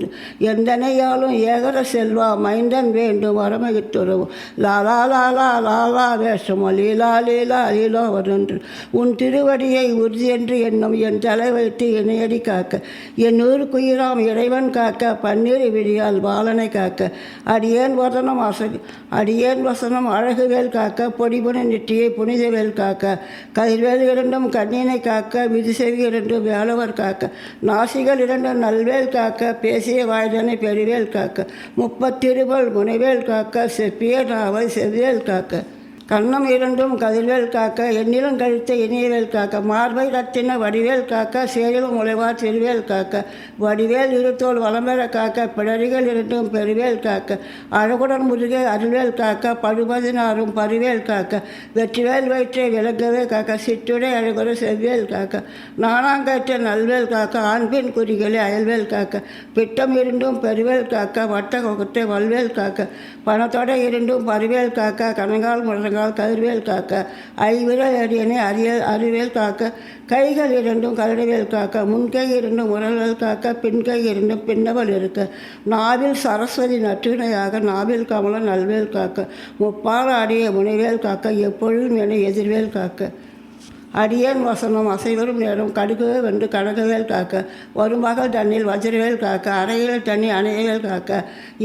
என்று எந்தனையாலும் ஏகர செல்வா மைந்தன் வேண்டும் வரமகித்துறவு லாலா லாலா லாலா வேஷமோ லீலா லீலா லீலா வரன்று உன் திருவடியை உறுதி என்று என்னும் என் தலை வைத்து இணையடி காக்க என் ஊருக்குயிராம் இறைவன் காக்க பன்னீர் விழியால் பாலனை காக்க அடியேன் வசனம் அழகுவேல் காக்க பொடிபுன நெற்றியை புனிதவேல் காக்க கதிர்வேல் இரண்டும் கண்ணினை காக்க விதிசெவி இரண்டும் வேலவர் காக்க நாசிகள் இரண்டும் நல்வேல் காக்க பேசிய வாய்தனை பெருவேல் காக்க முப்பத்திருபல் முனைவேல் காக்க செப்பிய நாவை செவ்வேல் காக்க கண்ணம் இரண்டும் கதிர்வேல் காக்க எண்ணிலும் கழித்த இனியவேல் காக்க மார்பை ரத்தின வடிவேல் காக்க சேரிலும் முளைவார் திருவேல் காக்க வடிவேல் இருத்தோல் வளம்பெற காக்க பிடரிகள் இரண்டும் பெருவேல் காக்க அழகுடன் முருகே அருள்வேல் காக்க பழுபதினாரும் பருவேல் காக்க வெற்றிவேல் வயிற்றை விளங்கவே காக்க சிற்றுடை அழகுற செவ்வேல் காக்க நானாங்கற்ற நல்வேல் காக்க ஆண்பின் குறிகளே அயல்வேல் காக்க பிட்டம் இருண்டும் பெருவேல் காக்க வட்ட கொகத்தை வல்வேல் காக்க பணத்தொடை இருண்டும் பருவேல் காக்க கணங்கால் முழங்கால் கதிர்வேல் காக்க ஐவிரல் அடியனை அறிவேல் காக்க கைகள் இரண்டும் கருடவேல் காக்க முன்கை இரண்டும் உரல்வேல் காக்க பின்கை இரண்டும் பின்னவல் இருக்க நாவில் சரஸ்வதி நற்றுணையாக நாவில் கமலம் நல்வேல் காக்க முப்பால் அடிய முனைவேல் காக்க எப்பொழுதும் என எதிர்வேல் காக்க அடியேன் வசனம் அசைவரும் நேரம் கடுகவே வென்று கனகவேல் காக்க வருமகள் தண்ணில் வஜ்ரவேல் காக்க அறையில் தண்ணி அணையவேல் காக்க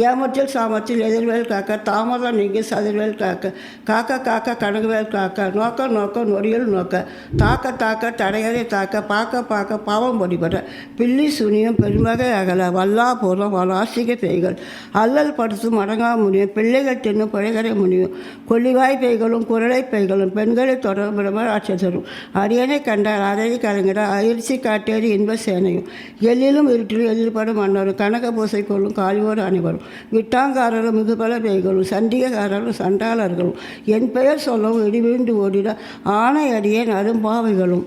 ஏமத்தில் சாமத்தில் எதிர்வேல் காக்க தாமதம் நீங்கி சதிர்வேல் காக்க காக்க காக்க கனகவேல் காக்க நோக்க நோக்க நொடியில் நோக்க தாக்க தடையறை தாக்க பார்க்க பாவம் பொடிபட பில்லி சுனியும் பெருமகை அகல வல்லா பூர்வம் வலாசிக பெய்கள் அல்லல் படுத்தும் அடங்கா முடியும் பிள்ளைகள் தின்னும் பிழைகரை முடியும் கொல்லிவாய் பெய்களும் குரலை பெய்களும் பெண்களை தொடர்பு ராட்சசரும் அரியணை கண்டால் அறறி கலங்கிட அயிற்சி காட்டேறி இன்ப சேனையும் எல்லிலும் இருட்டிலும் எதிர்படும் மன்னரும் கனக பூசை கொள்ளும் காலியோடு அனைவரும் விட்டாங்காரரும் மிகுபல பெய்களும் சண்டிகக்காரரும் சண்டாளர்களும் என் பெயர் சொல்லவும் இடிவிழுந்து ஓடிட ஆணை அடியேன் அரும்பாவைகளும்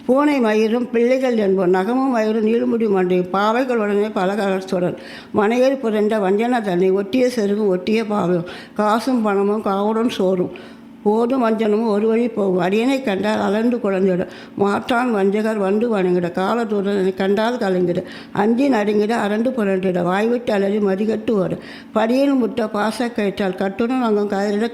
பூனை மயிரும் பிள்ளைகள் என்போம் நகமும் மயிரும் நீள்முடி மண்டையும் பாவைகளுடனே பலகலத்துடன் மனையில் புரண்ட வஞ்சன தண்ணி ஒட்டிய செருகும் ஒட்டிய பாவையும் காசும் பணமும் காவுடன் சோறும் போதும் வஞ்சனமும் ஒரு வழி போகும் அடியனை கண்டால் அலர்ந்து குழந்தையிட மாற்றான் வஞ்சகர் வந்து வணங்கிட காலத்தூரனை கண்டால் கலங்கிட அஞ்சி நடுங்கிட அரண்டு புரண்டிட வாய்விட்டு அலறி மதிகட்டு ஓட படியில் முட்ட பாச கயிற்றால் கட்டுடன் அங்கம் கதிரிட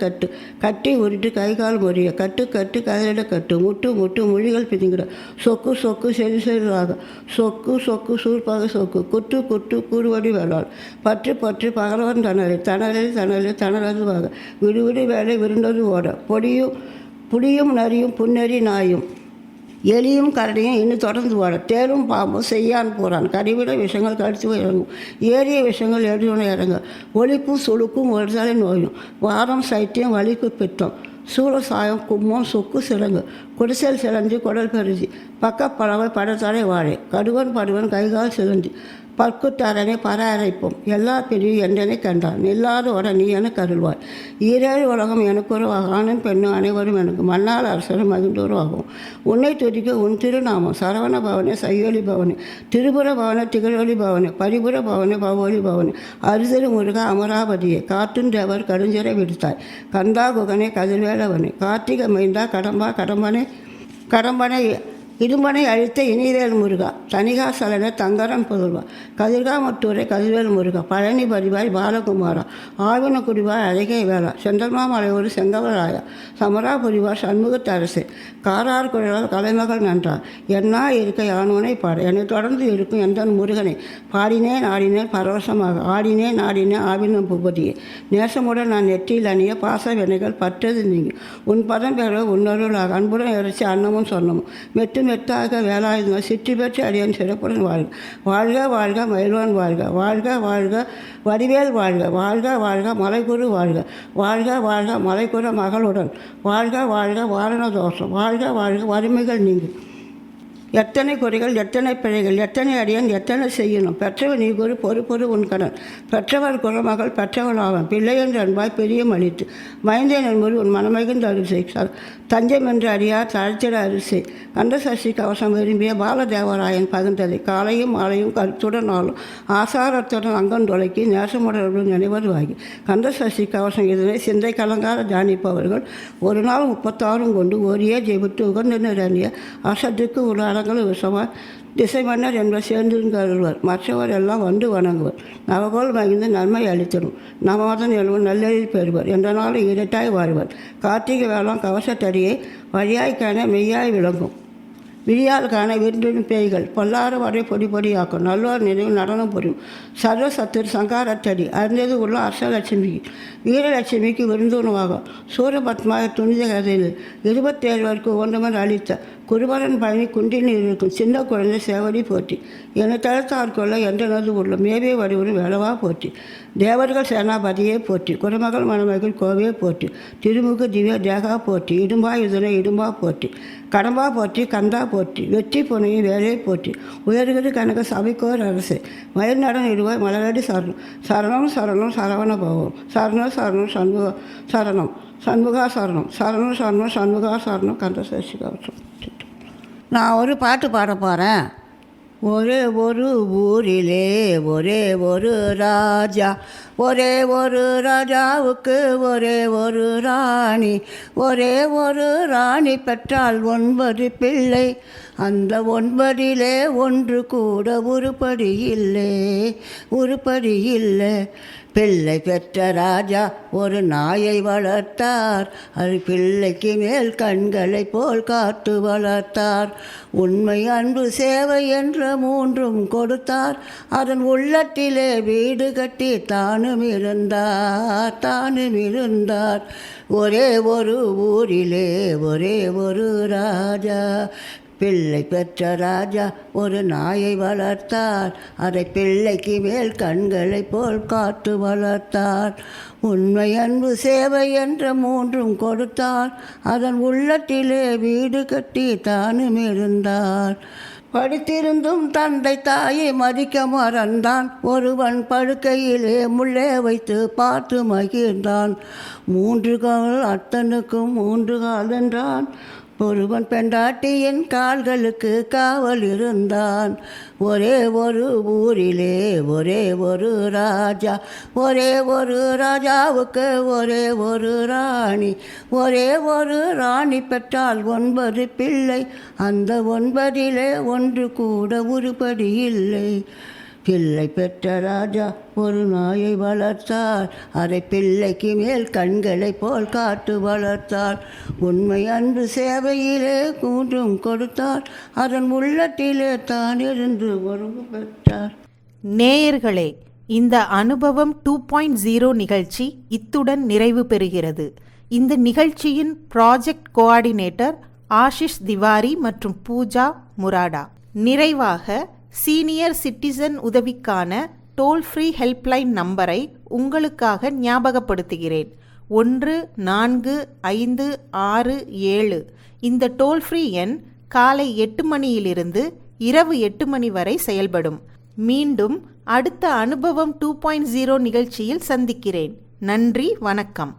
கட்டி உருட்டு கை கால் முறிய கட்டு கதிரிட கட்டு முட்டு மொழிகள் பிதிங்கிட சொக்கு செறிவாக சொக்கு சூர்பாக சொக்கு குட்டு கூறுவடி வேளாள் பற்று பகலவன் தணலதுவாக விடுவிடு வேலை விருண்டது ஓட புடியும் நரியும் புன்னெறி நாயும் எலியும் கரடியும் இன்னும் தொடர்ந்து ஓட தேரும் பாம்பும் செய்யான் போகிறான் கடிவிட விஷங்கள் கடித்து இறங்கும் ஏறிய விஷங்கள் எழுதுன இறங்கும் ஒளிப்பும் சுழுக்கும் ஒரு தலை நோயும் வாரம் சைத்தியம் வலிக்கு பித்தம் சூழ சாயம் கும்மம் சொக்கு சிறங்கு குடிசல் சிலஞ்சி குடல் பெருசி பக்கப்பறவை படத்தலை வாழை கடுவன் கைகால் சிலஞ்சி பற்குத்தாரனை அரைப்போம் எல்லா பிரிவும் என்றனை கண்டான் நில்லாத நீ என கருள்வாய் ஈரேழு உலகம் எனக்கொரு ஆணும் பெண்ணும் அனைவரும் எனக்கு மன்னாள் அரசரும் மகிழ்ந்தோரும் ஆகும் உன்னை துதிக்க உன் திருநாமம் சரவண பவனே சையொலி பவனே திருபுர பவனே திகழொலி பவனே பரிபுர பவனே பவொலி பவனே அரிசிறு முருக அமராவதியே காற்றும் தேவர் கடுஞ்சிறை விடுத்தாய் கந்தா குகனே கதிர்வேலவனே கார்த்திகை மைந்தா கடம்பனை இரும்பனை அழித்த இனிவேல் முருகா தனிகா சலன தங்கரம் புதல்வா கதிர்காமத்தூரை கதிர்வேல் முருகா பழனி பதிவாய் பாலகுமாரா ஆவின குடிவாய் அழகை வேளா செந்தல்மாமலையூர் செங்கவராயா சமராபுரிவார் சண்முகத்தரசே காரார் குழலால் கலைமகள் நன்றார் என்னா இருக்கை ஆனவனை பாட என்னை தொடர்ந்து இருக்கும் எந்த முருகனை பாடினேன் ஆடினேன் பரவசமாக ஆடினேன் ஆவினம் புபதியே நேசமுடன் நான் நெற்றியில் அணிய பாச வினைகள் பற்றது நீங்கி உன் பதம் பெற உன்னொருளாக அன்புடன் இறைச்சி அன்னமும் சொன்னமும் மெத்தாக வேலாயுதம் சிற்றி பெற்று அடியான் சிறப்புடன் வாழ்க மயில்வான் வாழ்க வடிவேல் வாழ்க மலைக்குரு வாழ்க மலைக்குற மகளுடன் வாழ்க வாரண தோஷம் வாழ்க வறுமைகள் நீங்கும் எத்தனை குறைகள் எத்தனை பிழைகள் எத்தனை அடியான் எத்தனை செய்யணும் பெற்றவன் நீ குரு பொறு உன் கடன் பெற்றவர் குலமகள் பெற்றவள் ஆவான் பிள்ளை என்று அன்பாய் பெரியம் அளித்து மைந்தேன் என்பது உன் மனமகிழ்ந்து அருள் செய்தார் தஞ்சம் என்று அறியார் தழைத்திட அருள் செய் கந்த சஷ்டி கவசம் விரும்பிய பாலதேவராயன் பகிர்ந்ததை காலையும் மாலையும் கருத்துடன் நாளும் ஆசாரத்துடன் அங்கந்தொலைக்கி நேசமுடர்களும் நினைவதுவாகி கந்த சஷ்டி கவசம் இதனை சிந்தை கலங்காத தியானிப்பவர்கள் ஒரு நாள் 36 கொண்டு ஒரே ஜெபித்து உகந்து நிறைய அசத்துக்கு ஒரு மரங்களும் விஷமாய் திசை மன்னர் என்பவர் சேர்ந்திருந்தவர். மற்றவர் எல்லாம் வந்து வணங்குவர். நவகோல் மகிழ்ந்து நன்மை அளித்தரும். நவமாதன் எழுவர் நல்லெழில் பெறுவர். என்ற நாளும் இரட்டாய் வாழ்வர். கார்த்திகை வேளாண் கவசத்தடியை வழியாய் காண மெய்யாய் விளங்கும். விழியால் காண விருந்திடும் பேய்கள் பொல்லாறு வரை பொடி பொடியாக்கும். நல்லோர் நினைவு நடனம் புரியும். சர்வசத்துர் சங்காரத்தடி அறிந்தது உள்ள அர்ஷலட்சுமிக்கு வீரலட்சுமிக்கு விருந்துணவாகும். சூரபத்மாய துணித கதையில் 27 ஒன்றுமன் அளித்த குருபரன் பழனி குண்டில் இருக்கும் சின்ன குழந்தை சேவடி போற்றி. என்னை தடுத்தார்கொள்ள என்றனது உள்ள மேவே வடிவுறு வேளவா போற்றி. தேவர்கள் சேனாபதியே போற்றி. குரமகள் மணமகள் கோவையே போற்றி. திருமுக திவ்ய தேகா போற்றி. இடும்பா யுதனை இடும்பா போற்றி. கடம்பா போற்றி. கந்தா போற்றி. வெற்றி பொன்னையும் வேலையை போற்றி. உயர்கிற கனக சபைக்கோர் அரசு மயில் நடன் இடுவாய் மலரடி சரணம். சரணம் சரணம் சரவண பவம். சரணம் சரணம் சண்முக சரணம். சண்முகா சரணம். சரணம் சரணம் சண்முகா சரணம். கந்த சசி கவசம். நான் ஒரு பாட்டு பாட போகிறேன். ஒரே ஒரு ஊரிலே ஒரே ஒரு ராஜா. ஒரே ஒரு ராஜாவுக்கு ஒரே ஒரு ராணி. ஒரே ஒரு ராணி பெற்றால் 9 பிள்ளை. அந்த 9லே ஒன்று கூட உருப்படி இல்லை. பிள்ளை பெற்ற ராஜா ஒரு நாயை வளர்த்தார். அது பிள்ளைக்கு மேல் கண்களை போல் காத்து வளர்த்தார். உண்மை அன்பு சேவை என்ற 3ம் கொடுத்தார். அதன் உள்ளத்திலே வீடு கட்டி தானும் இருந்தார். ஒரே ஒரு ஊரிலே ஒரே ஒரு ராஜா. பிள்ளை பெற்ற ராஜா ஒரு நாயை வளர்த்தார். அதை பிள்ளைக்கு மேல் கண்களை போல் காத்து வளர்த்தார். உண்மை அன்பு சேவை என்ற 3ம் கொடுத்தார். அதன் உள்ளத்திலே வீடு கட்டி தானும் இருந்தார். படித்திருந்தும் தந்தை தாயை மதிக்க மறந்தான். ஒருவன் படுக்கையிலே முள்ளே வைத்து பார்த்து மகிழ்ந்தான். 3 கால் அத்தனுக்கும் 3 கால் என்றான். ஒருவன் பெண்டாட்டியின் கால்களுக்கு காவல் இருந்தான். ஒரே ஒரு ஊரிலே ஒரே ஒரு ராஜா. ஒரே ஒரு ராஜாவுக்கு ஒரே ஒரு ராணி. ஒரே ஒரு ராணி பெற்றால் 9 பிள்ளை. அந்த 9லே ஒன்று கூட உருப்படி இல்லை. பிள்ளை பெற்ற ராஜா ஒரு நாயை வளர்த்தார். அதை பிள்ளைக்கு மேல் கண்களை போல் காத்து வளர்த்தார். உண்மை அன்பு சேவையிலே 3ம் கொடுத்தார். அதன் உள்ளத்திலே தான் இருந்து ஒருங்கு பெற்றார். நேயர்களே, இந்த அனுபவம் 2.0 நிகழ்ச்சி இத்துடன் நிறைவு பெறுகிறது. இந்த நிகழ்ச்சியின் ப்ராஜெக்ட் கோஆர்டினேட்டர் ஆஷிஷ் திவாரி மற்றும் பூஜா முராடா. நிறைவாக சீனியர் சிட்டிசன் உதவிக்கான டோல் ஃப்ரீ ஹெல்ப்லைன் நம்பரை உங்களுக்காக ஞாபகப்படுத்துகிறேன். 145667. இந்த டோல் ஃப்ரீ எண் காலை 8 மணியிலிருந்து இரவு 8 மணி வரை செயல்படும். மீண்டும் அடுத்த அனுபவம் 2.0 நிகழ்ச்சியில் சந்திக்கிறேன். நன்றி, வணக்கம்.